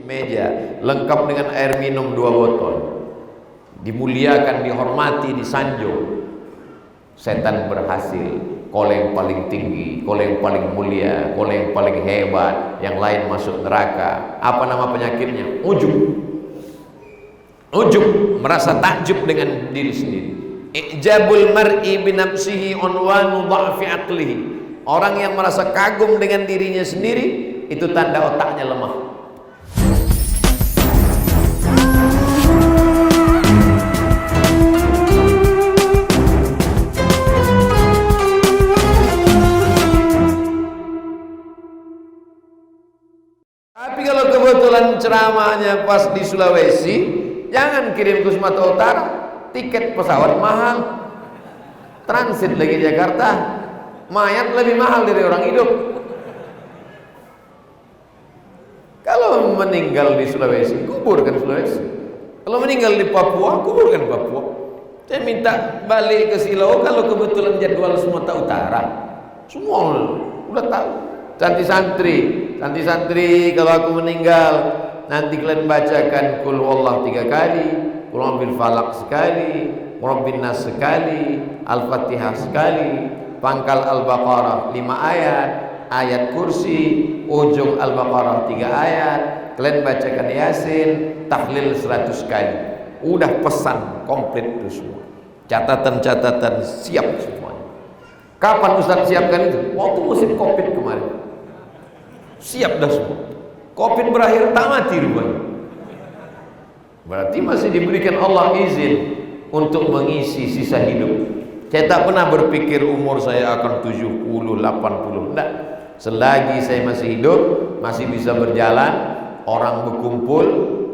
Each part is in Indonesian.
meja, lengkap dengan air minum 2 botol, dimuliakan, dihormati, disanjung. Setan berhasil. Kau yang paling tinggi, kau yang paling mulia, kau yang paling hebat, yang lain masuk neraka. Apa nama penyakitnya? Ujub. Ujub, merasa takjub dengan diri sendiri. Ijabul mar'i binafsihi unwanu dha'fi aqlihi. Orang yang merasa kagum dengan dirinya sendiri, itu tanda otaknya lemah. Tapi kalau kebetulan ceramahnya pas di Sulawesi, jangan kirim ke Sumatera Utara, tiket pesawat mahal, transit lagi Jakarta, mayat lebih mahal dari orang hidup. Kalau meninggal di Sulawesi, kuburkan Sulawesi. Kalau meninggal di Papua, kuburkan Papua. Saya minta balik ke Silau kalau kebetulan jadwal Sumatera Utara. Semua udah tahu. Santri-santri, kalau aku meninggal, nanti kalian bacakan Qul Huwallah 3 kali, Qul A'udzu Falaq sekali, Rabbin Nas sekali, Al-Fatihah sekali, pangkal Al-Baqarah 5 ayat, ayat kursi, ujung Al-Baqarah 3 ayat, kalian bacakan Yasin, tahlil 100 kali. Udah pesan komplit itu semua. Catatan-catatan siap semuanya. Kapan Ustaz siapkan itu? Waktu musim Covid kemarin. Siap dah semua. Covid berakhir, tak mati rupanya. Berarti masih diberikan Allah izin untuk mengisi sisa hidup. Saya tak pernah berpikir umur saya akan 70, 80. Tidak. Selagi saya masih hidup, masih bisa berjalan, orang berkumpul,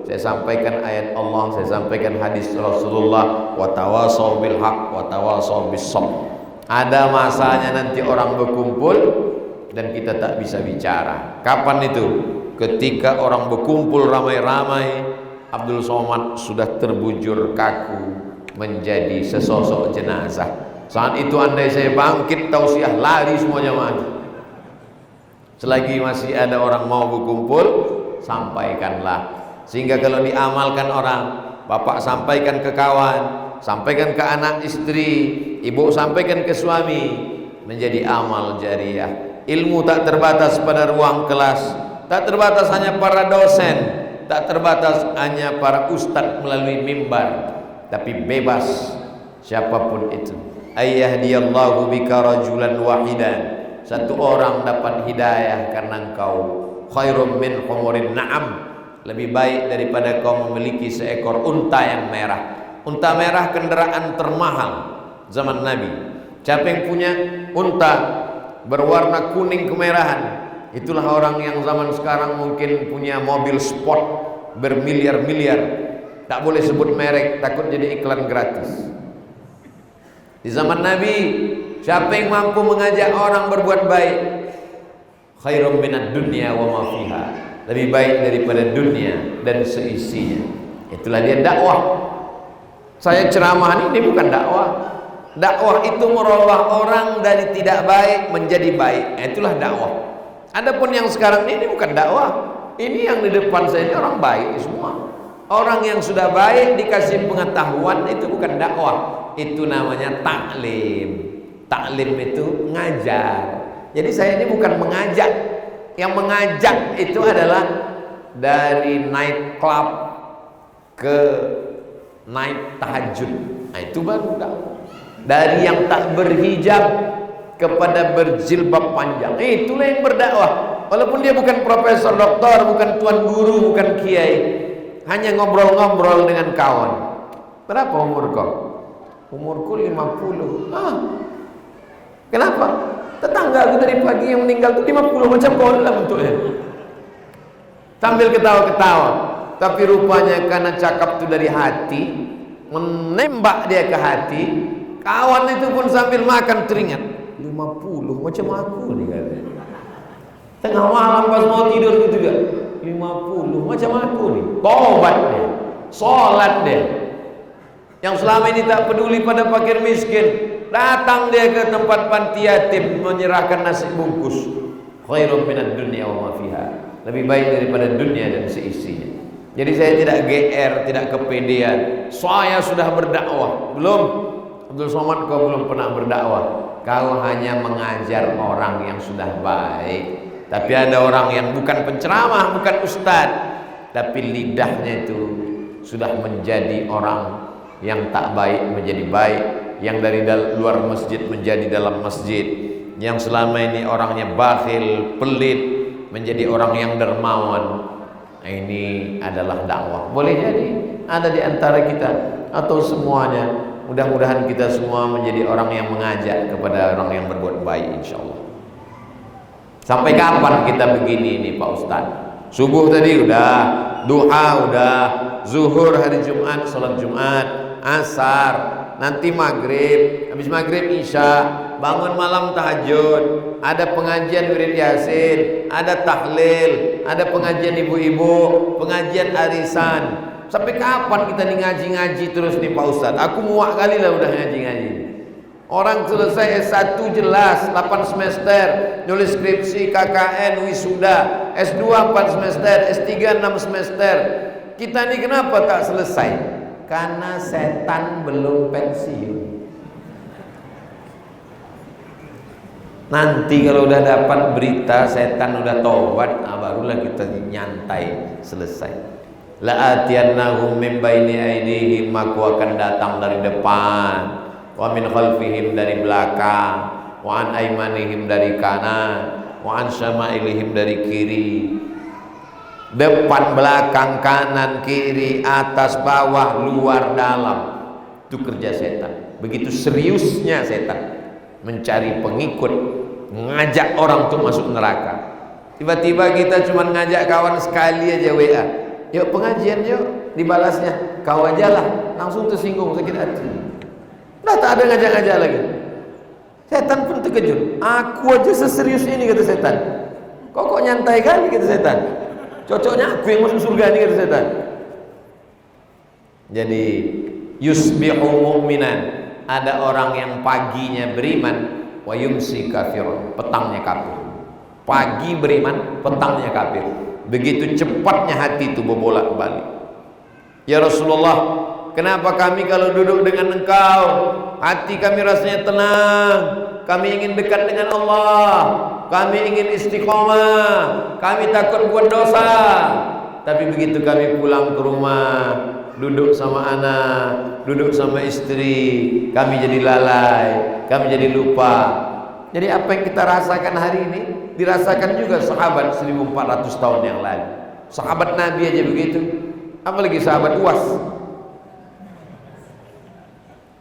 saya sampaikan ayat Allah, saya sampaikan hadis Rasulullah, wa tawasaw bil haq wa tawasaw bis sabr. Ada masanya nanti orang berkumpul dan kita tak bisa bicara. Kapan itu? Ketika orang berkumpul ramai-ramai, Abdul Somad sudah terbujur kaku menjadi sesosok jenazah. Saat itu andai saya bangkit tausiah, lari semuanya maju. Selagi masih ada orang mau berkumpul, sampaikanlah. Sehingga kalau diamalkan orang, bapak sampaikan ke kawan, sampaikan ke anak istri, ibu sampaikan ke suami, menjadi amal jariah. Ilmu tak terbatas pada ruang kelas, tak terbatas hanya para dosen, tak terbatas hanya para ustadz melalui mimbar, tapi bebas siapapun itu. Ayyahdiyallahu bika rajulan wahidan, satu orang dapat hidayah karena engkau. Khairum min humurin na'am, lebih baik daripada kau memiliki seekor unta yang merah. Unta merah kendaraan termahal zaman Nabi. Siapa yang punya unta berwarna kuning kemerahan, itulah orang yang zaman sekarang mungkin punya mobil sport bermiliar-miliar. Tak boleh sebut merek, takut jadi iklan gratis. Di zaman Nabi, siapa yang mampu mengajak orang berbuat baik, khairum minad dunya wa ma fiha, lebih baik daripada dunia dan seisinya. Itulah dia dakwah. Saya ceramah ini bukan dakwah. Dakwah itu merubah orang dari tidak baik menjadi baik. Itulah dakwah. Adapun yang sekarang ini bukan dakwah. Ini yang di depan saya ini orang baik semua. Orang yang sudah baik dikasih pengetahuan, itu bukan dakwah. Itu namanya taklim. Taklim itu ngajar. Jadi saya ini bukan mengajak. Yang mengajak itu adalah dari night club ke night tahajud. Nah, itu baru dakwah. Dari yang tak berhijab kepada berjilbab panjang, itulah yang berdakwah. Walaupun dia bukan profesor, doktor, bukan tuan guru, bukan kiai, hanya ngobrol-ngobrol dengan kawan. Berapa umur kau? Umurku 50. Kenapa? Tetangga aku tadi pagi yang meninggal itu 50, macam kau lah bentuknya. Sambil ketawa-ketawa. Tapi rupanya karena cakap itu dari hati, menembak dia ke hati. Kawan itu pun sambil makan teringat, 50 macam aku nih katanya. Tengah malam pas mau tidur gitu juga, 50 macam aku nih. Tobat dia, sholat dia. Yang selama ini tak peduli pada fakir miskin, datang dia ke tempat panti yatim menyerahkan nasi bungkus. Khairum minad dunya wa ma fiha, lebih baik daripada dunia dan seisinya. Jadi saya tidak GR, tidak kepedean. Saya sudah berdakwah. Belum. Abdul Somad, kau belum pernah berdakwah. Kau hanya mengajar orang yang sudah baik. Tapi ada orang yang bukan penceramah, bukan ustadz, tapi lidahnya itu sudah menjadi orang yang tak baik menjadi baik, yang dari luar masjid menjadi dalam masjid, yang selama ini orangnya bakhil, pelit, menjadi orang yang dermawan. Ini adalah dakwah. Boleh jadi ada di antara kita atau semuanya. Mudah-mudahan kita semua menjadi orang yang mengajak kepada orang yang berbuat baik, insyaallah. Sampai kapan kita begini ini Pak Ustaz? Subuh tadi udah, duha udah, zuhur hari Jumat, salat Jumat, asar, nanti maghrib, habis maghrib isya, bangun malam tahajud, ada pengajian wirid yasin, ada tahlil, ada pengajian ibu-ibu, pengajian arisan. Sampai kapan kita nih ngaji-ngaji terus nih Pak Ustaz? Aku muak kali lah udah ngaji-ngaji. Orang selesai S1 jelas 8 semester, nulis skripsi, KKN, wisuda, S2 4 semester, S3 6 semester. Kita nih kenapa tak selesai? Karena setan belum pensiun. Nanti kalau udah dapat berita setan udah taubat, barulah kita nyantai selesai. La'atiyannahum min baini aydihim, aku akan datang dari depan, wa min khalfihim dari belakang, wa an aymanihim dari kanan, wa an syama'ilihim dari kiri. Depan, belakang, kanan, kiri, atas, bawah, luar, dalam. Itu kerja setan. Begitu seriusnya setan mencari pengikut, ngajak orang untuk masuk neraka. Tiba-tiba kita cuma ngajak kawan sekali aja WA, yuk pengajian yuk, dibalasnya kau aja lah, langsung tersinggung, sakit hati. Udah tak ada ngajak-ngajak lagi. Setan pun terkejut. Aku aja seserius ini, kata setan. Kok nyantai kali, kata setan. Cocoknya aku yang masuk surga nih, kata setan. Jadi yusbihu mu'minan, ada orang yang paginya beriman, wa yumsi kafir, petangnya kafir. Pagi beriman, petangnya kafir. Begitu cepatnya hati itu berbolak-balik. Ya Rasulullah, kenapa kami kalau duduk dengan engkau hati kami rasanya tenang, kami ingin dekat dengan Allah, kami ingin istiqomah, kami takut buat dosa. Tapi begitu kami pulang ke rumah, duduk sama anak, duduk sama istri, kami jadi lalai, kami jadi lupa. Jadi apa yang kita rasakan hari ini dirasakan juga sahabat 1400 tahun yang lalu. Sahabat Nabi aja begitu, apalagi sahabat Uwas.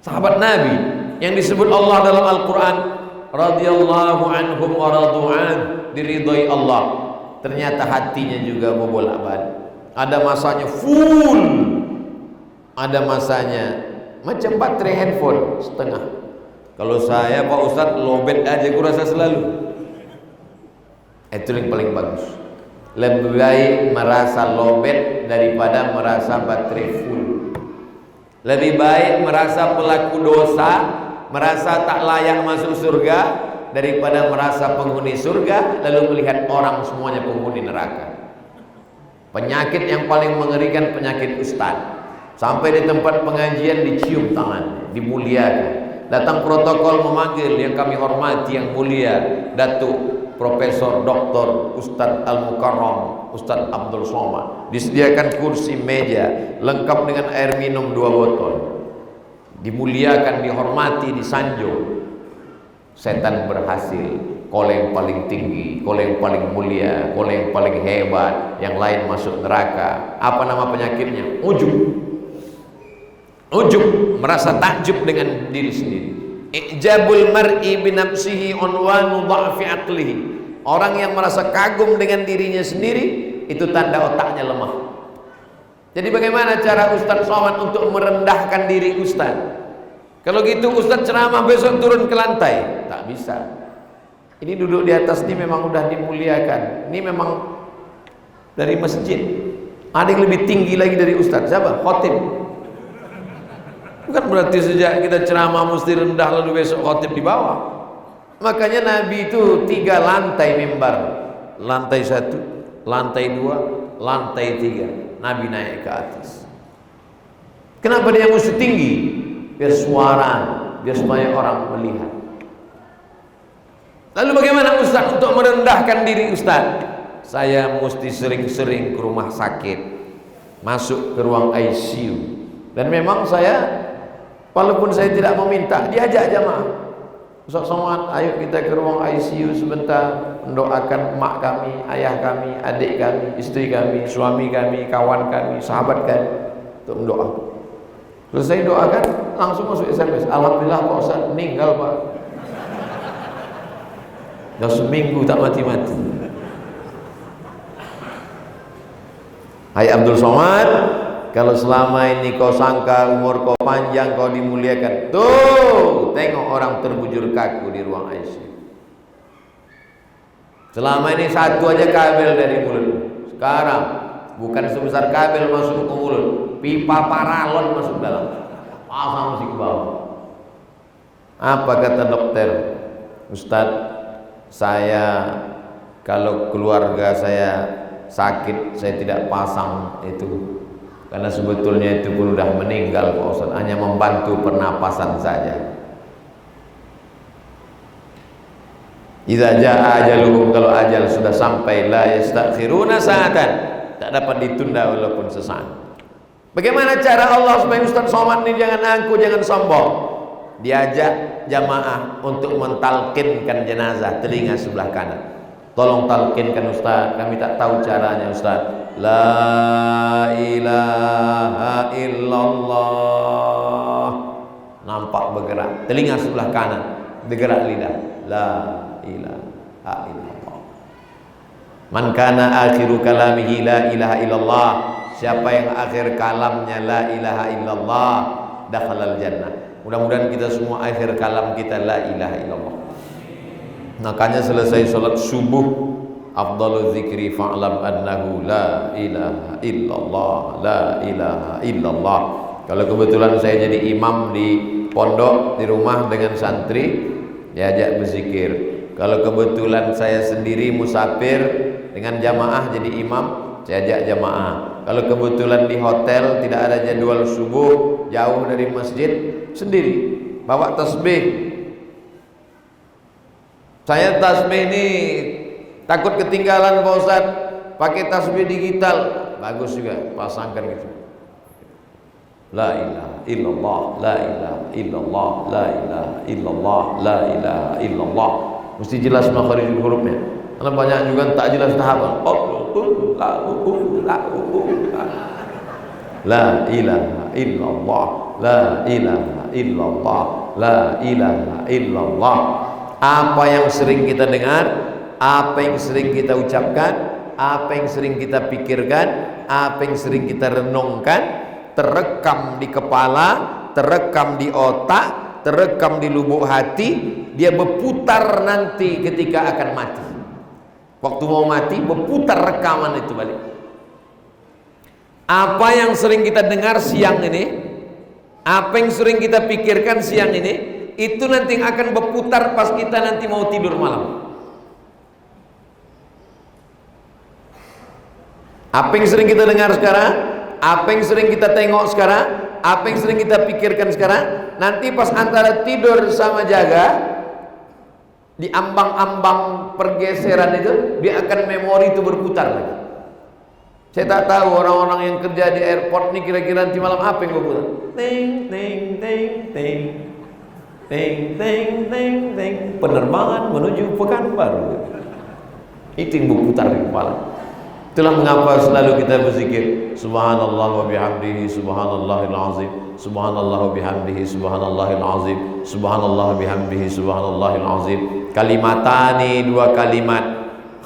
Sahabat Nabi yang disebut Allah dalam Al-Quran, radhiyallahu anhum wa radu'an, diridhoi Allah. Ternyata hatinya juga membolak-balik. Ada masanya full, ada masanya macam baterai handphone setengah. Kalau saya Pak Ustadz lobet aja kurasa selalu. Itu yang paling bagus. Lebih baik merasa lobet daripada merasa baterai full. Lebih baik merasa pelaku dosa, merasa tak layak masuk surga, daripada merasa penghuni surga lalu melihat orang semuanya penghuni neraka. Penyakit yang paling mengerikan penyakit ustaz. Sampai di tempat pengajian dicium tangan, dimuliakan. Datang protokol memanggil yang kami hormati yang mulia, Datuk Profesor Dr. Ustadz Al-Mukarram, Ustadz Abdul Somad. Disediakan kursi, meja, lengkap dengan air minum 2 botol. Dimuliakan, dihormati, disanjung. Setan berhasil. Kau yang paling tinggi, kau yang paling mulia, kau yang paling hebat, yang lain masuk neraka. Apa nama penyakitnya? Ujub. Ujub, merasa takjub dengan diri sendiri. Ijabul mar'i binafsihi unwanu dha'fi aqlihi. Orang yang merasa kagum dengan dirinya sendiri, itu tanda otaknya lemah. Jadi bagaimana cara Ustadz Somad untuk merendahkan diri Ustadz? Kalau gitu Ustadz ceramah besok turun ke lantai, tak bisa. Ini duduk di atas ini memang udah dimuliakan. Ini memang dari masjid. Ada yang lebih tinggi lagi dari Ustadz. Siapa? Khotib. Bukan berarti sejak kita ceramah mesti rendah lalu besok khotib di bawah. Makanya Nabi itu 3 lantai mimbar. Lantai 1, lantai 2, lantai 3. Nabi naik ke atas. Kenapa dia mesti tinggi? Biar suara, biar supaya orang melihat. Lalu bagaimana Ustaz untuk merendahkan diri Ustaz? Saya mesti sering-sering ke rumah sakit, masuk ke ruang ICU. Dan memang saya, walaupun saya tidak meminta, diajak jamaah. Ustaz Somad, ayo kita ke ruang ICU sebentar, mendoakan emak kami, ayah kami, adik kami, istri kami, suami kami, kawan kami, sahabat kami, untuk mendoa. Selesai doakan, langsung masuk SMS. Alhamdulillah Pak Ustaz, meninggal Pak. Dah seminggu tak mati-mati. Hai Abdul Somad, kalau selama ini kau sangka umur kau panjang, kau dimuliakan, tuh tengok orang terbujur kaku di ruang ICU. Selama ini satu aja kabel dari mulut, sekarang bukan sebesar kabel masuk ke mulut, pipa paralon masuk dalam, pasang musik ke bawah. Apa kata dokter? Ustadz, saya kalau keluarga saya sakit, saya tidak pasang itu, karena sebetulnya itu pun sudah meninggal Pak Ustaz, hanya membantu pernapasan saja. Idza jaa ajaluhum, kalau ajal sudah sampai, la yastakhiruna sa'atan, tak dapat ditunda walaupun sesaat. Bagaimana cara Allah supaya Ustaz Somad ini jangan angku, jangan sombong? Diajak jamaah untuk mentalkinkan jenazah telinga sebelah kanan. Tolong talkinkan Ustaz, kami tak tahu caranya Ustaz. La ilaha illallah. Nampak bergerak, telinga sebelah kanan bergerak lidah. La ilaha illallah. Man kana akhiru kalamihi la ilaha illallah. Siapa yang akhir kalamnya la ilaha illallah, dakhalal jannah. Mudah-mudahan kita semua akhir kalam kita la ilaha illallah. Makanya selesai sholat subuh, afdalul zikri fa'lam annahu la ilaha illallah, la ilaha illallah. Kalau kebetulan saya jadi imam di pondok, di rumah dengan santri, diajak berzikir. Kalau kebetulan saya sendiri musafir dengan jamaah jadi imam, saya ajak jamaah. Kalau kebetulan di hotel tidak ada jadwal subuh, jauh dari masjid, sendiri bawa tasbih. Saya tasbih ini takut ketinggalan Pak Ustaz, pakai tasbih digital, bagus juga, pasangkan gitu. La ilaha illallah, la ilaha illallah, la ilaha illallah, la ilaha illallah. Mesti jelas makharijul hurufnya. Karena banyak juga tak jelas tahapan. La ilaha illallah, la ilaha illallah, la ilaha illallah. Apa yang sering kita dengar, apa yang sering kita ucapkan, apa yang sering kita pikirkan, apa yang sering kita renungkan, terekam di kepala, terekam di otak, terekam di lubuk hati, dia berputar nanti ketika akan mati. Waktu mau mati berputar rekaman itu balik. Apa yang sering kita dengar siang ini, apa yang sering kita pikirkan siang ini, itu nanti akan berputar pas kita nanti mau tidur malam. Apa yang sering kita dengar sekarang, apa yang sering kita tengok sekarang, apa yang sering kita pikirkan sekarang, nanti pas antara tidur sama jaga, di ambang-ambang pergeseran itu, dia akan memori itu berputar lagi. Saya tak tahu orang-orang yang kerja di airport ini kira-kira nanti malam apa yang berputar. Ting ting ting ting. Ting ting ting ting, penerbangan menuju Pekanbaru. Itu yang berputar di kepala. Itulah mengapa selalu kita berzikir subhanallah wa bihamdihi subhanallahil azim, subhanallah wa bihamdihi subhanallahil azim, subhanallah wa bihamdihi subhanallahil azim. Kalimatani, dua kalimat,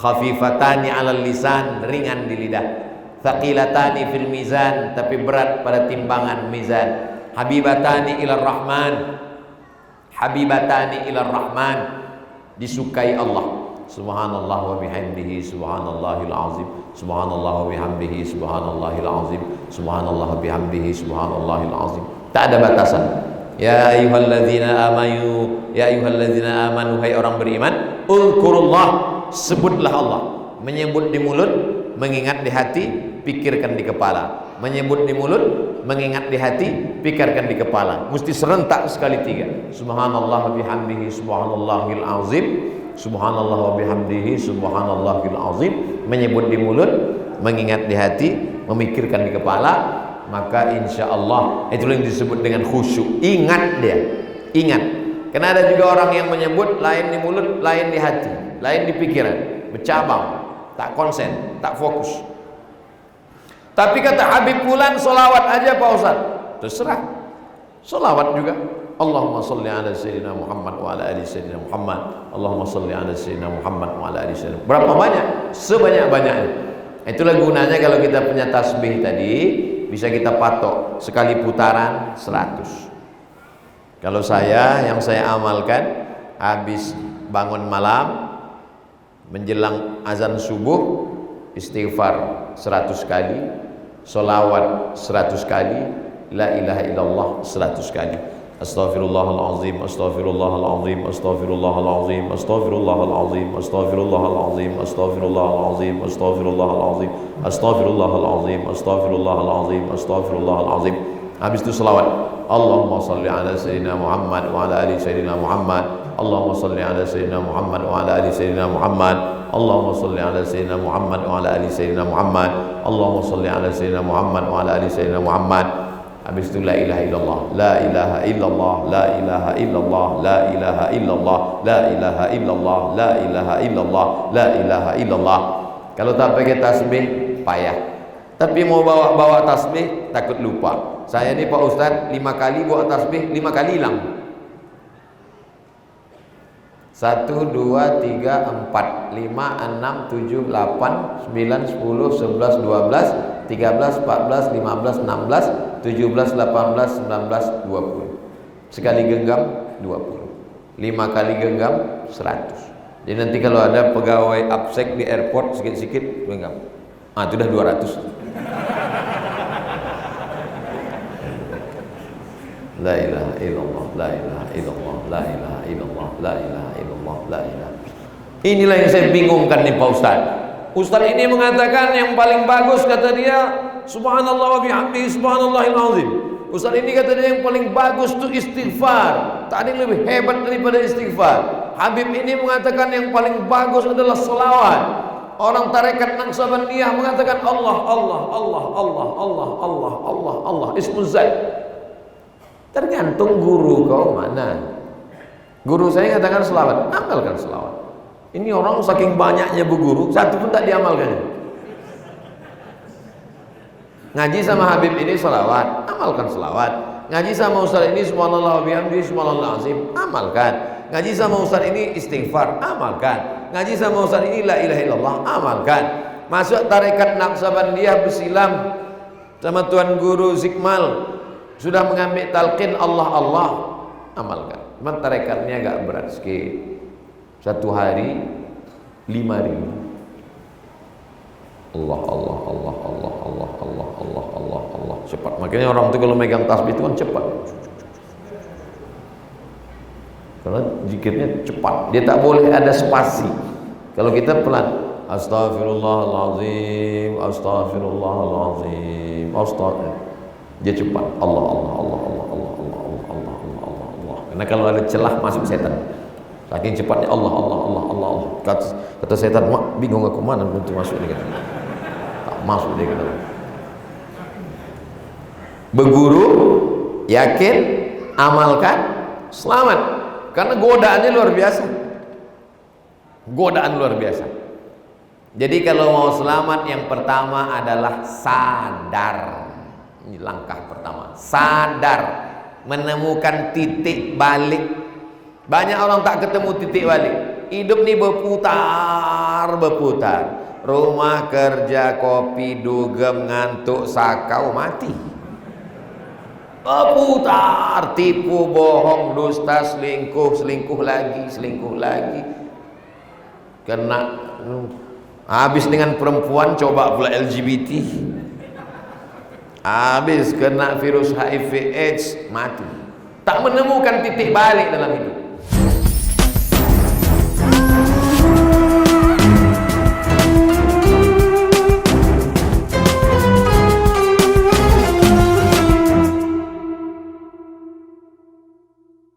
khafifatani 'alal lisan, ringan di lidah, thaqilatani fil mizan, tapi berat pada timbangan mizan, habibatani ilar rahman, habibatani ilar rahman, disukai Allah. Subhanallah wa bihamdihi subhanallahil azim, subhanallah wa bihamdihi subhanallahil azim, subhanallah wa bihamdihi subhanallahil azim. Tak ada batasan. Ya ayyuhalladzina amanu, ya ayyuhalladzina amanu, hai orang beriman, uzkurullah, sebutlah Allah. Menyebut di mulut, mengingat di hati, pikirkan di kepala. Menyebut di mulut, mengingat di hati, pikirkan di kepala. Mesti serentak sekali 3. Subhanallah wa bihamdihi subhanallahil azim. Subhanallah wa bihamdihi subhanallahil azim. Menyebut di mulut, mengingat di hati, memikirkan di kepala. Maka insya Allah itulah yang disebut dengan khusyuk. Ingat dia, ingat. Karena ada juga orang yang menyebut lain di mulut, lain di hati, lain di pikiran, bercabang, tak konsen, tak fokus. Tapi kata Habib Fulan, solawat aja Pak Ustaz. Terserah, solawat juga. Allahumma salli ala sayyidina Muhammad wa ala ali sayyidina Muhammad. Allahumma salli ala sayyidina Muhammad wa ala ali sayyidina. Berapa banyak? Sebanyak-banyaknya. Itulah gunanya kalau kita punya tasbih tadi, bisa kita patok sekali putaran 100. Kalau yang saya amalkan, habis bangun malam menjelang azan subuh, istighfar 100 kali, solawat 100 kali, la ilaha illallah 100 kali. Astaghfirullahalazim, astaghfirullahalazim, astaghfirullahalazim, astaghfirullahalazim, astaghfirullahalazim, astaghfirullahalazim, astaghfirullahalazim, astaghfirullahalazim, astaghfirullahalazim, astaghfirullahalazim. Habis itu selawat. Allahumma salli ala sayyidina Muhammad wa ala ali sayyidina Muhammad. Allahumma salli ala sayyidina Muhammad wa ala ali sayyidina Muhammad. Allahumma salli ala sayyidina Muhammad wa ala ali sayyidina Muhammad. Allahumma salli ala sayyidina Muhammad wa ala ali sayyidina Muhammad. Habis itu la ilaha illallah, la ilaha illallah, la ilaha illallah, la ilaha illallah, la ilaha illallah, la ilaha illallah, la ilaha illallah. Kalau tak pakai tasbih payah. Tapi mau bawa tasbih takut lupa. Saya ini Pak Ustadz 5 kali bawa tasbih, 5 kali hilang. 1, 2, 3, 4, 5, 6, 7, 8, 9, 10, 11, 12, 13, 14, 15, 16, 17, 18, 19, 20. Sekali genggam 20. 5 kali genggam 100. Jadi nanti kalau ada pegawai absek di airport sikit-sikit genggam. Itu udah 200. La ilaha illallah, la ilaha illallah, la ilaha illallah, la ilaha illallah, la ilaha. Inilah yang saya bingungkan nih Pak Ustaz. Ustaz ini mengatakan yang paling bagus kata dia subhanallah wa bihamdihi subhanallahil azim. Ustaz ini kata dia yang paling bagus itu istighfar. Tak ada yang lebih hebat daripada istighfar. Habib ini mengatakan yang paling bagus adalah selawat. Orang tarekat Naqsabandiyah mengatakan Allah, Allah, Allah, Allah, Allah, Allah, Allah, Allah, Ismul Zat. Tergantung guru kau mana. Guru saya katakan selawat, amalkan selawat. Ini orang saking banyaknya berguru, satu pun tak diamalkan. Ngaji sama Habib ini selawat, amalkan selawat. Ngaji sama Ustaz ini subhanallah wa bihamdihi subhanallahil azim, amalkan. Ngaji sama Ustaz ini istighfar, amalkan. Ngaji sama Ustaz ini la ilaha illallah, amalkan. Masuk tarekat Naqsabandiyah bersilam sama Tuan Guru Zikmal, sudah mengambil talqin Allah Allah, amalkan. Memang tarekatnya agak berat sikit. 1 hari 5.000. Allah Allah Allah Allah Allah Allah Allah Allah Allah, cepat. Makanya orang itu kalau megang tasbih itu kan cepat. Karena zikirnya cepat. Dia tak boleh ada spasi. Kalau kita pelan, Astaghfirullahalazim, Astaghfirullahalazim, Astaghfirullah. Dia cepat. Allah Allah Allah Allah Allah Allah Allah Allah Allah Allah. Karena kalau ada celah masuk setan. Saking cepatnya Allah Allah Allah Allah Allah. Kata setan, mak bingung aku mana untuk masuk ni kata. Tak masuk dia kata. Berguru, yakin, amalkan, selamat. Karena godaannya luar biasa. Godaan luar biasa. Jadi kalau mau selamat yang pertama adalah sadar. Ini langkah pertama, sadar, menemukan titik balik. Banyak orang tak ketemu titik balik. Hidup ni berputar. Rumah, kerja, kopi, dugem, ngantuk, sakau, mati. Berputar, tipu, bohong, dusta, selingkuh lagi. Kena habis dengan perempuan, coba pula LGBT. Habis kena virus HIV AIDS, mati. Tak menemukan titik balik dalam hidup.